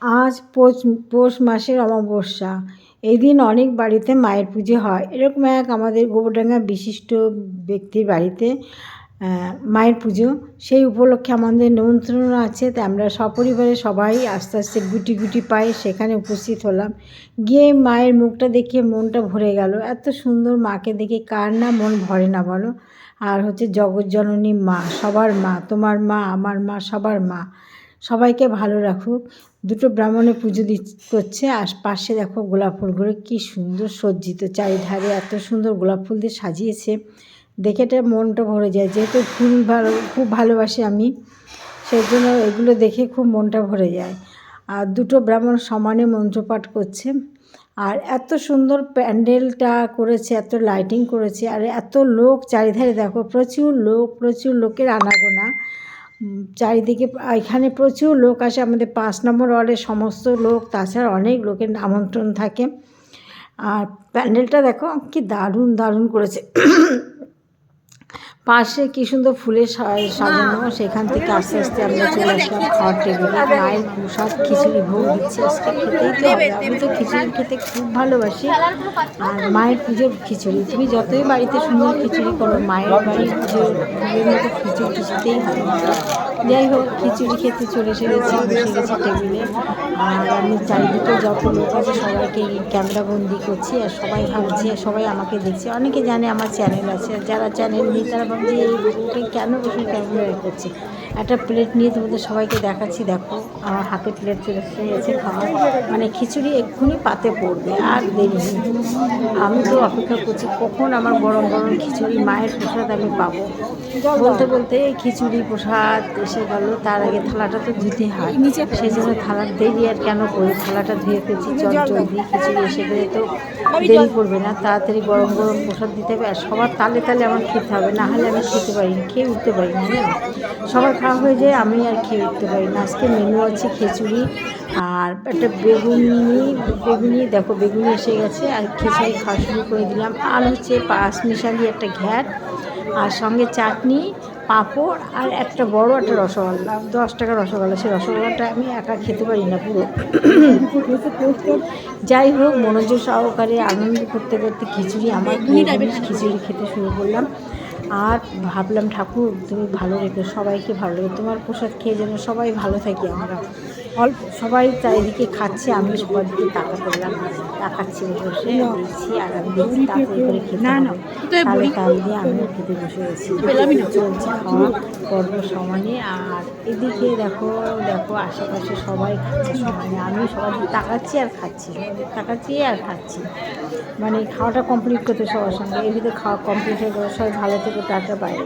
আজ পৌষ মাসের অমাবস্যা। এই দিন অনেক বাড়িতে মায়ের পুজো হয়। এরকম এক আমাদের গোবরডাঙ্গা বিশিষ্ট ব্যক্তির বাড়িতে মায়ের পুজো। সেই উপলক্ষে আমাদের নিমন্ত্রণ আছে, তাই আমরা সপরিবারে সবাই আস্তে আস্তে গুটি গুটি পায়ে সেখানে উপস্থিত হলাম। গিয়ে মায়ের মুখটা দেখে মনটা ভরে গেল। এত সুন্দর মাকে দেখে কার না মন ভরে না বলো। আর হচ্ছে জগৎজননী মা, সবার মা, তোমার মা, আমার মা, সবার মা, সবাইকে ভালো রাখুক। দুটো ব্রাহ্মণে পুজো করছে, আর পাশে দেখো গোলাপ ফুলগুলো কী সুন্দর সজ্জিত, চারিধারে এত সুন্দর গোলাপ ফুল দিয়ে সাজিয়েছে। দেখে এটা মনটা ভরে যায়। যেহেতু ফুল খুব ভালোবাসি আমি, সেই জন্য এগুলো দেখে খুব মনটা ভরে যায়। আর দুটো ব্রাহ্মণ সমানে মন্ত্রপাঠ করছে। আর এত সুন্দর প্যান্ডেলটা করেছে, এত লাইটিং করেছে, আর এত লোক চারিধারে দেখো, প্রচুর লোকের আনাগোনা চারিদিকে। এখানে প্রচুর লোক আসে, আমাদের 5 নম্বর ওয়ার্ডের সমস্ত লোক, তাছাড়া অনেক লোকের আমন্ত্রণ থাকে। আর প্যান্ডেলটা দেখো কি দারুণ করেছে। পাশে কী সুন্দর ফুলের সাজানো। সেখান থেকে আস্তে আস্তে আমরা চলে আসলাম খাওয়ার টেবিলে। মায়ের প্রসাদ খিচুড়ি ভোগ দিচ্ছে, আজকে খেতেই তো হবে। আমি তো খিচুড়ি খেতে খুব ভালোবাসি। আর মায়ের পুজোর খিচুড়ি, তুমি যতই বাড়িতে সুন্দর খিচুড়ি করো, মায়ের বাড়ির পুজোর মতো খিচুড়ি কিছুতেই হয় না। যাই হোক, খিচুড়ি খেতে চলে বসে গেছি টেবিলে। আর আমি চারিদিকে যত লোক আছে সবাইকে ক্যামেরাবন্দি করছি, আর সবাই ভাবছে, সবাই আমাকে দেখছে। অনেকে জানে আমার চ্যানেল আছে, যারা চ্যানেল নেই তারা ভাবছে এই বউটাই কেন বসে ক্যামেরা করছে। একটা প্লেট নিয়ে তোমাদের সবাইকে দেখাচ্ছি, দেখো আমার হাতে প্লেট চলে এসেছে খাওয়ার, মানে খিচুড়ি এক্ষুনি পাতে পড়বে, আর দেরি নেই। আমি তো অপেক্ষা করছি কখন আমার গরম খিচুড়ি মায়ের প্রসাদ আমি পাবো। বলতে খিচুড়ি প্রসাদ এসে গেল, তার আগে থালাটা তো ধুতে হয়, সেই জন্য থালার দেরি আর কেন করি, থালাটা ধুয়ে ফেলছি জলদি। খিচুড়ি এসে গেলে তো দেরি করবে না, তাড়াতাড়ি গরম প্রসাদ দিতে হবে। আর সবার তালে আমার খেতে হবে, না হলে আমি খেতে পারি না, খেয়ে উঠতে পারি না। সবার খাওয়া হয়ে যায়, আমি আর খেয়ে উঠতে পারি না। আজকে মেনু আছে খিচুড়ি আর একটা বেগুনি দেখো, বেগুনি এসে গেছে, আর খিচুড়ি খাওয়া শুরু করে দিলাম। আর হচ্ছে 5 মিশালি একটা ঘ্যাট, আর সঙ্গে চাটনি, পাঁপড়, আর একটা বড় একটা রসগোল্লা, 10 টাকা রসগোল্লা। সেই রসগোল্লাটা আমি একা খেতে পারি না পুরো। যাই হোক, মনোযোগ সহকারে আনন্দ করতে খিচুড়ি আমার খিচুড়ি খেতে শুরু করলাম। আর ভাবলাম ঠাকুর তুমি ভালো রেখো, সবাইকে ভালো রেখো, তোমার প্রসাদ খেয়ে যেন সবাই ভালো থাকি। আমরা সবাই চারিদিকে খাচ্ছে, আমি সবার দিকে তাকাচ্ছি, বসে দেখছি, আর আমি দেখছি তাড়াতাড়ি করে খেতে হবে, তাল দিয়ে আমিও খেতে বসে গেছি। চলছে খাওয়া পর্ব সমানে। আর এদিকে দেখো আশেপাশে সবাই খাচ্ছে সমানে, আমি সবার দিকে তাকাচ্ছি আর খাচ্ছি, মানে খাওয়াটা কমপ্লিট করতে সবার সঙ্গে। এর ভিতরে খাওয়া কমপ্লিট হয়ে গেল। সবাই ভালো থেকে টাটা, বাইরে।